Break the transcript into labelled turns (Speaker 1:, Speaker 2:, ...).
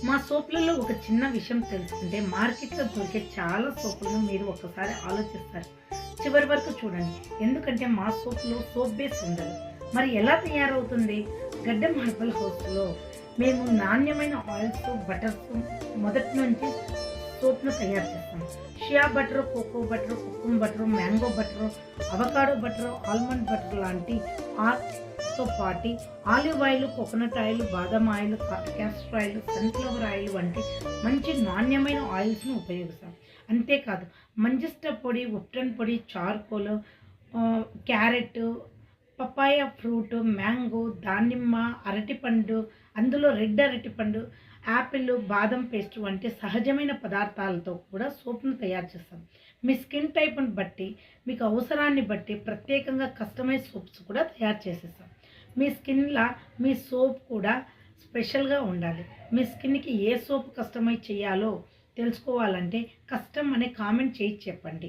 Speaker 1: మా సోపులలో ఒక చిన్న విషయం తెలుసుకుంటే మార్కెట్లో దొరికే చాలా సోపులను మీరు ఒక్కసారి ఆలోచిస్తారు. చివరి వరకు చూడండి. ఎందుకంటే మా సోప్లో సోప్ బేస్ ఉండదు. మరి ఎలా తయారవుతుంది? గడ్డం హెర్బల్ హౌస్లో మేము నాణ్యమైన ఆయిల్స్, బటర్స్ మొదటి నుంచి సోప్ను తయారు చేస్తాం. Shea butter, cocoa butter, kokum butter, mango butter, avocado butter, almond butter లాంటి తో పాటు ఆలివ్ ఆయిల్, కోకోనట్ ఆయిల్, బాదం oil, castor oil, sunflower oil వంటి మంచి నాణ్యమైన ఆయిల్స్ను ఉపయోగిస్తాం. అంతేకాదు మంజిస్టా పొడి, ఉప్టన్ పొడి, charcoal, carrot, papaya fruit, mango, దానిమ్మ, అరటిపండు, అందులో రెడ్ అరటిపండు, యాపిల్, బాదం పేస్ట్ వంటి సహజమైన పదార్థాలతో కూడా సోప్ను తయారు చేస్తాం. మీ స్కిన్ టైప్ని బట్టి, మీకు అవసరాన్ని బట్టి ప్రత్యేకంగా కస్టమైజ్ సోప్స్ కూడా తయారు చేసేస్తాం. మీ స్కిన్లా మీ సోప్ కూడా స్పెషల్గా ఉండాలి. మీ స్కిన్కి ఏ సోప్ కస్టమైజ్ చేయాలో తెలుసుకోవాలంటే కస్టమ్ అనే కామెంట్ చేసి చెప్పండి.